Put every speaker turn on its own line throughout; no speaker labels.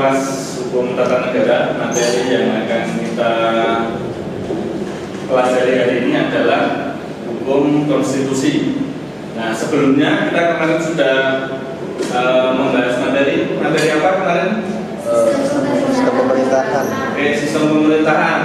kelas hukum tata negara. Materi yang akan kita pelajari hari ini adalah hukum konstitusi. Nah, sebelumnya kita kemarin sudah membahas materi apa kemarin?
Sistem pemerintahan.
Sistem pemerintahan.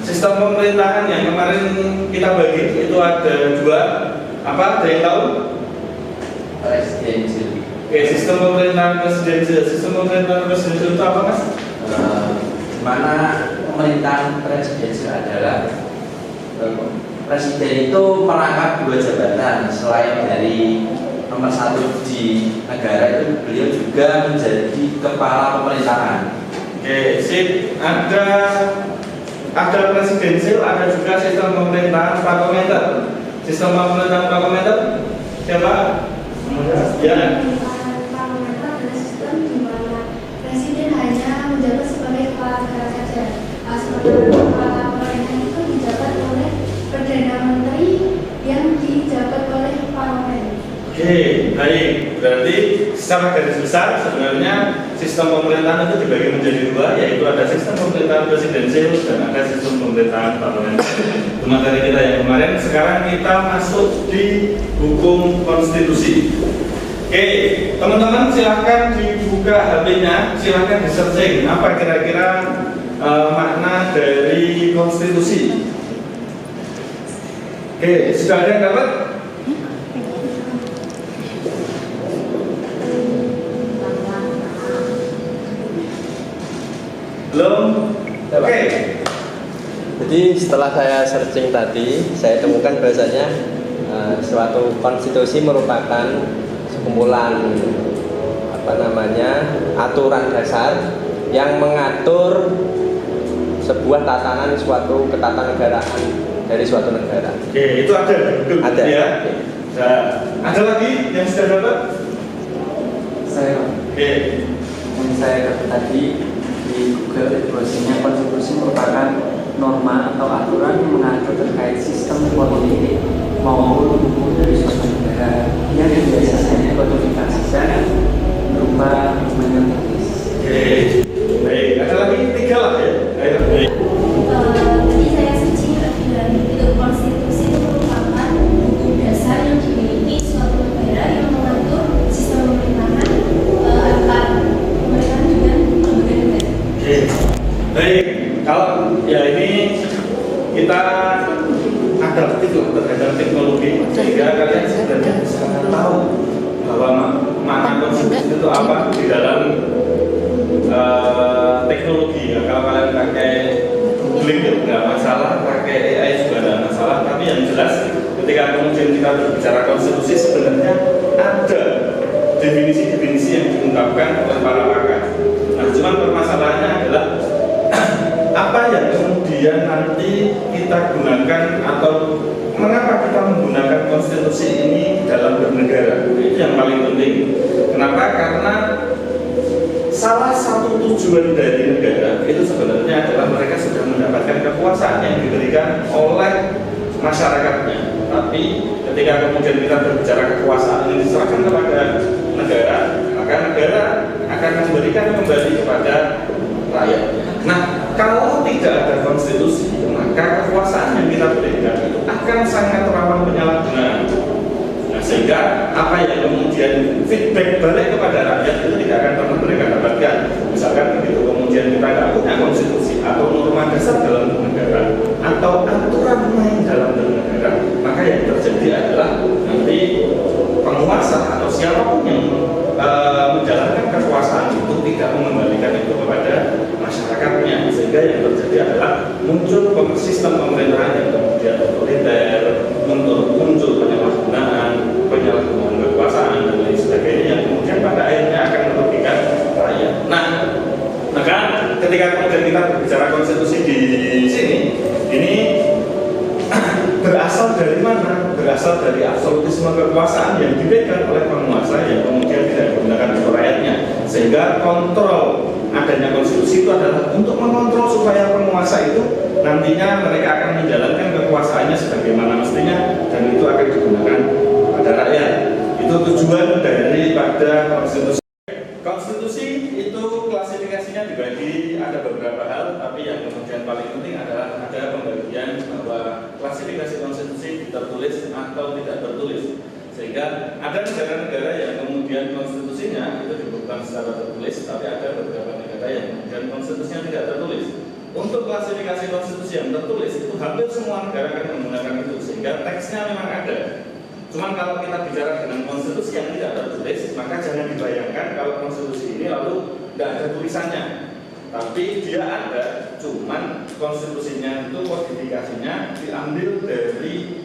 Sistem pemerintahan yang kemarin kita bagi itu ada dua. Apa? Ada yang tahu?
Presidensial.
Sistem pemerintahan presidensial. Sistem pemerintahan presidensial itu apa, Mas?
Mana pemerintahan presidensial adalah presiden itu merangkap dua jabatan. Selain dari nomor satu di negara itu, beliau juga menjadi kepala pemerintahan.
Oke, sip. Ada presidensial, ada juga sistem pemerintahan parlementer. Sistem pemerintahan parlementer siapa? Ya.
Parlementer adalah sistem di mana presiden hanya menjabat sebagai kepala negara saja. Sementara kepala pemerintahan itu dijabat oleh perdana menteri yang dijabat oleh parlemen.
Oke, baik. Berarti secara garis besar sebenarnya sistem pemerintahan itu dibagi menjadi dua, yaitu ada sistem pemerintahan presidensial dan ada sistem pemerintahan parlementer. Itu materi kita yang kemarin. Sekarang kita masuk di hukum konstitusi. Oke, teman-teman silahkan dibuka HP-nya, silahkan di-searching apa kira-kira makna dari konstitusi. Oke, sudah ada yang dapat? Belum? Oke.
Jadi setelah saya searching tadi, saya temukan bahasanya suatu konstitusi merupakan sekumpulan aturan dasar yang mengatur sebuah tatanan suatu ketatanegaraan dari suatu negara.
Oke, itu ada.
Ada.
Ya. Nah, ada lagi yang sudah dapat?
Saya,
Oke.
yang saya dapat tadi di Google, bahwasanya konstitusi merupakan norma atau aturan yang mengatur terkait sistem politik maupun hukum dari suatu negara yang biasanya dikodifikasikan berupa dokumen tertulis.
Oke. Baik, ada lagi 3 lah ya. Ayo. Baik.
Tadi saya searching dan itu konstitusi itu merupakan hukum dasar yang dimiliki suatu negara yang mengatur sistem pemerintahan antar pemerintahan dengan lembaga negara.
Oke. Baik. Kalau ya ini kita adaptif lah terhadap teknologi sehingga kalian sebenarnya bisa tahu bahwa makna konstitusi itu apa di dalam teknologi. Ya, kalau kalian pakai googling ya nggak masalah, pakai AI juga nggak masalah. Tapi yang jelas ketika kemudian kita berbicara konstitusi sebenarnya ada definisi-definisi yang diungkapkan oleh para pakar. Nah, cuman permasalahannya adalah apa yang kemudian nanti kita gunakan atau mengapa kita menggunakan konstitusi ini dalam bernegara. Itu yang paling penting. Kenapa? Karena salah satu tujuan dari negara itu sebenarnya adalah mereka sudah mendapatkan kekuasaan yang diberikan oleh masyarakatnya. Tapi ketika kemudian kita berbicara kekuasaan ini diserahkan kepada negara, maka negara akan memberikan kembali kepada rakyatnya. Nah, kalau tidak ada konstitusi, maka kekuasaan yang kita berikan itu akan sangat rawan penyalahgunaan. Nah, sehingga apa yang kemudian feedback balik kepada rakyat itu tidak akan pernah mereka dapatkan. Misalkan begitu kemudian kita nggak punya konstitusi atau norma dasar dalam bernegara atau aturan main dalam bernegara, maka yang terjadi adalah nanti penguasa atau siapapun yang menjalankan kekuasaan itu tidak mengembalikan itu kepada masyarakatnya, sehingga yang terjadi adalah muncul sistem pemerintahan yang kemudian otoriter, muncul penyalahgunaan kekuasaan dan lain sebagainya yang kemudian pada akhirnya akan merugikan rakyat. Nah, maka ketika kemudian kita berbicara konstitusi di sini, ini berasal dari mana? Berasal dari absolutisme kekuasaan yang dipegang oleh penguasa yang kemudian tidak digunakan untuk rakyatnya, sehingga kontrol adanya konstitusi itu adalah untuk mengontrol supaya penguasa itu nantinya mereka akan menjalankan kekuasaannya sebagaimana mestinya dan itu akan digunakan pada rakyat. Itu tujuan daripada konstitusi. Konstitusi konstitusi itu klasifikasinya dibagi ada beberapa hal, tapi yang kemudian paling penting adalah ada pembagian bahwa klasifikasi konstitusi tertulis atau tidak tertulis. Sehingga ada negara-negara yang kemudian konstitusinya itu dibutuhkan secara tertulis, tapi ada beberapa negara yang kemudian konstitusinya tidak tertulis. Untuk klasifikasi konstitusi yang tertulis itu hampir semua negara akan menggunakan itu, sehingga teksnya memang ada. Cuman kalau kita bicara dengan konstitusi yang tidak tertulis, maka jangan dibayangkan kalau konstitusi ini lalu tidak ada tulisannya. Tapi dia ada, cuman konstitusinya itu kodifikasinya diambil dari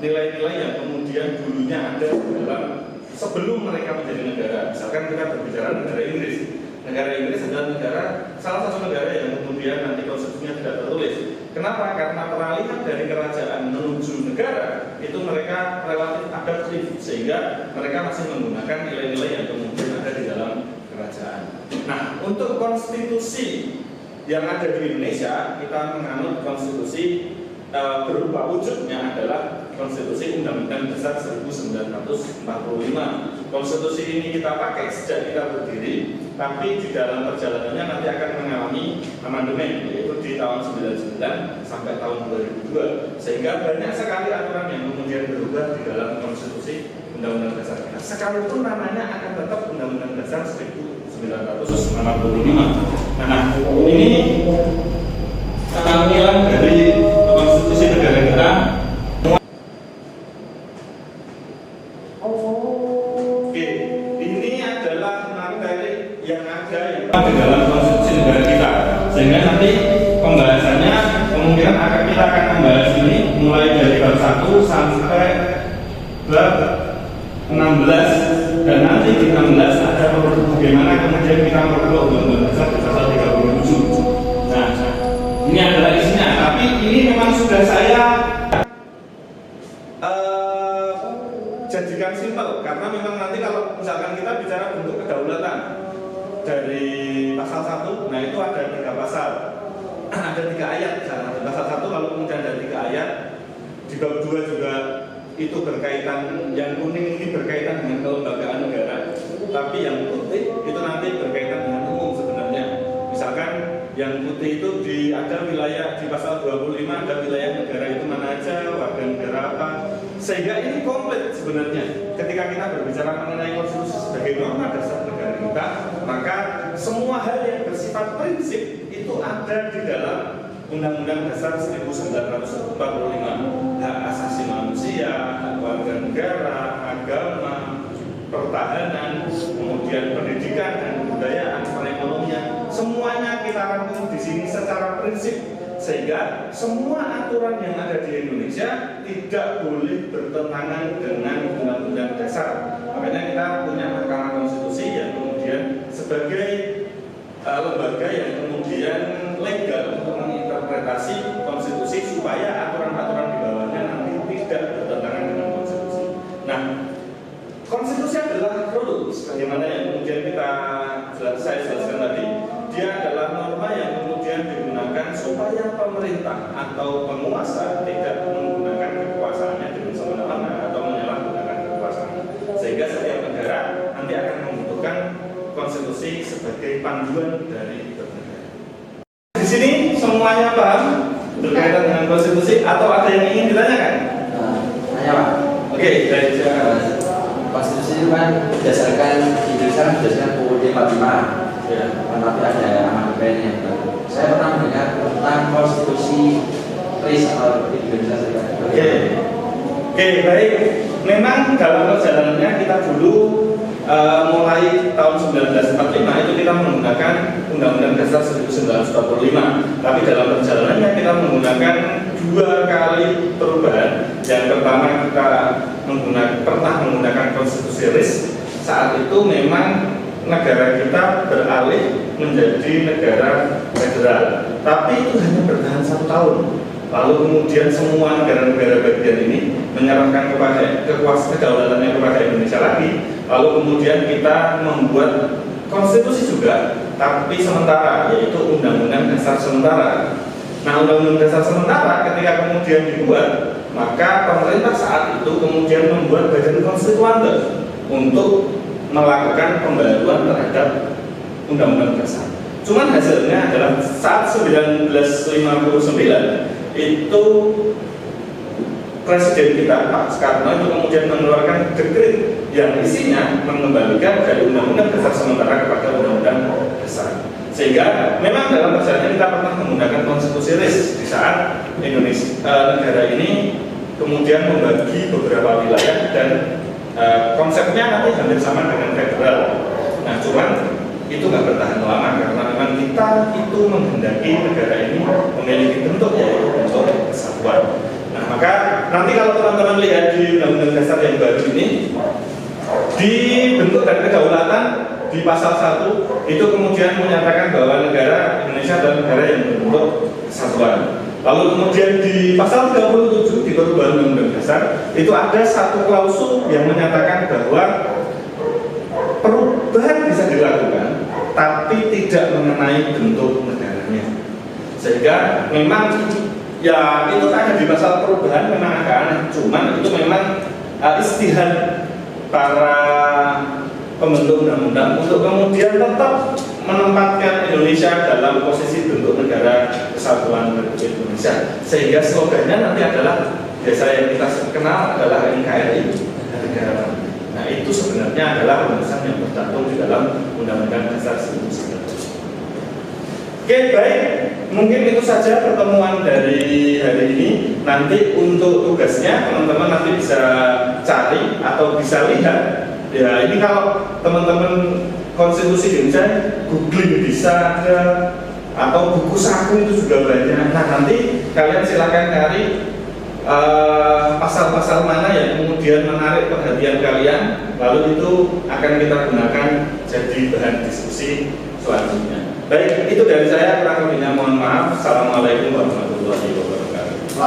nilai-nilai yang kemudian dulunya ada dalam sebelum mereka menjadi negara. Misalkan kita berbicara negara Inggris. Negara Inggris adalah salah satu negara yang kemudian nanti konstitusinya tidak tertulis. Kenapa? Karena peralihan dari kerajaan menuju negara itu mereka relatif adaptif, sehingga mereka masih menggunakan nilai-nilai yang kemudian ada di dalam kerajaan. Nah, untuk konstitusi yang ada di Indonesia, kita menganut konstitusi berupa wujudnya adalah Konstitusi Undang-Undang Dasar 1945. Konstitusi ini kita pakai sejak kita berdiri, tapi di dalam perjalanannya nanti akan mengalami amandemen, yaitu di tahun 99 sampai tahun 2002, sehingga banyak sekali aturan yang kemudian berubah di dalam Konstitusi Undang-Undang Dasar kita. Sekalipun namanya akan tetap Undang-Undang Dasar 1945. Nah, ini tampilan dari konstitusi negara kita. Oke, ini adalah materi yang ada di dalam konstitusi negara kita, sehingga nanti pembahasannya kemungkinan kita akan membahas ini mulai dari bab 1 sampai bab 16, dan nanti di 16 ada bagaimana kemudian kita merubah Undang-Undang Dasar di pasal 37. Nah, ini adalah isinya, tapi ini memang sudah saya jadikan simpel, karena memang nanti kalau misalkan kita bicara bentuk kedaulatan dari pasal 1, nah itu ada 3 pasal, ada 3 ayat. Misalnya di pasal 1 kalau kemudian ada 3 ayat, di bab 2 juga itu berkaitan, yang kuning ini berkaitan dengan kelembagaan negara, tapi yang putih itu nanti berkaitan dengan umum sebenarnya. Misalkan yang putih itu ada wilayah di pasal 25, ada wilayah negara itu mana aja, warga negara apa, sehingga ini komplit sebenarnya. Ketika kita berbicara mengenai konstitusi sebagai norma dasar negara kita, maka semua hal yang bersifat prinsip itu ada di dalam Undang-Undang Dasar 1945. Hak asasi manusia, hak warga negara, agama, pertahanan, kemudian pendidikan dan kebudayaan, perekonomian, semuanya kita rangkum di sini secara prinsip, sehingga semua aturan yang ada di Indonesia tidak boleh bertentangan dengan Undang-Undang Dasar. Makanya kita punya Mahkamah Konstitusi yang kemudian sebagai lembaga yang kemudian legal untuk menginterpretasi konstitusi supaya aturan-aturan di bawahnya nanti tidak bertentangan dengan konstitusi. Nah, konstitusi adalah rules, bagaimana yang kemudian saya jelaskan tadi. Dia adalah norma yang kemudian digunakan supaya pemerintah atau penguasa tidak menggunakan kekuasaannya dengan semena-mena atau menyalahgunakan kekuasaan. Sehingga setiap negara nanti akan membutuhkan konstitusi sebagai panduan dari bernegara. Di sini semuanya paham berkaitan dengan konstitusi atau ada yang ingin ditanyakan?
Tanya Pak.
Oke, baik.
Konstitusi itu kan berdasarkan di Indonesia kan berdasarkan UUD 45.
Ya.
Tapi ada amandemen yang baru. Saya pernah mendengar tentang konstitusi RIS atau di Indonesia Serikat.
Oke, baik. Memang dalam perjalanannya kita dulu mulai tahun 1945 itu kita menggunakan Undang-Undang Dasar 1945. Tapi dalam perjalanannya kita menggunakan 2 kali perubahan. Yang pertama kita pernah menggunakan konstitusi RIS. Saat itu memang negara kita beralih menjadi negara federal, tapi itu hanya bertahan 1 tahun. Lalu kemudian semua negara-negara bagian ini menyerahkan kepada kedaulatannya kepada Indonesia lagi. Lalu kemudian kita membuat konstitusi juga, tapi sementara, yaitu Undang-Undang Dasar sementara. Nah, Undang-Undang Dasar sementara ketika kemudian dibuat, maka pemerintah saat itu kemudian membuat badan konstituante untuk melakukan pembaruan terhadap Undang-Undang Dasar. Cuman hasilnya adalah saat 1959 itu Presiden kita Pak Soekarno itu kemudian mengeluarkan dekret yang isinya mengembalikan dari Undang-Undang Dasar sementara kepada Undang-Undang Dasar. Sehingga memang dalam perjalanan kita pernah menggunakan konstitusi RIS di saat Indonesia negara ini kemudian membagi beberapa wilayah dan konsepnya nanti hampir sama dengan federal. Nah, cuman itu nggak bertahan lama karena memang kita itu menghendaki negara ini memiliki bentuk yaitu bentuk kesatuan. Nah, maka nanti kalau teman-teman lihat di Undang-Undang Dasar yang baru ini, di bentuk dan kedaulatan di pasal 1 itu kemudian menyatakan bahwa negara Indonesia adalah negara yang berbentuk kesatuan. Lalu kemudian di pasal 37 di perubahan Undang-Undang Dasar itu ada satu klausul yang menyatakan bahwa perubahan bisa dilakukan tapi tidak mengenai bentuk negaranya. Sehingga memang ya itu ada di pasal perubahan memang agak aneh, cuman itu memang istihad para pembentuk undang-undang untuk kemudian tetap menempatkan Indonesia dalam posisi bentuk negara kesatuan Republik Indonesia. Sehingga slogannya nanti adalah biasa yang kita kenal adalah NKRI, negara. Nah, itu sebenarnya adalah rumusan yang tercantum di dalam Undang-Undang Dasar 1945. Oke, baik. Mungkin itu saja pertemuan dari hari ini. Nanti untuk tugasnya teman-teman nanti bisa cari atau bisa lihat. Ya, ini kalau teman-teman konstitusi Indonesia googling bisa ada, atau buku saku itu juga banyak. Nah, nanti kalian silakan cari pasal-pasal mana yang kemudian menarik perhatian kalian, lalu itu akan kita gunakan jadi bahan diskusi selanjutnya. Baik, itu dari saya, kurang lebihnya mohon maaf. Assalamualaikum warahmatullahi wabarakatuh.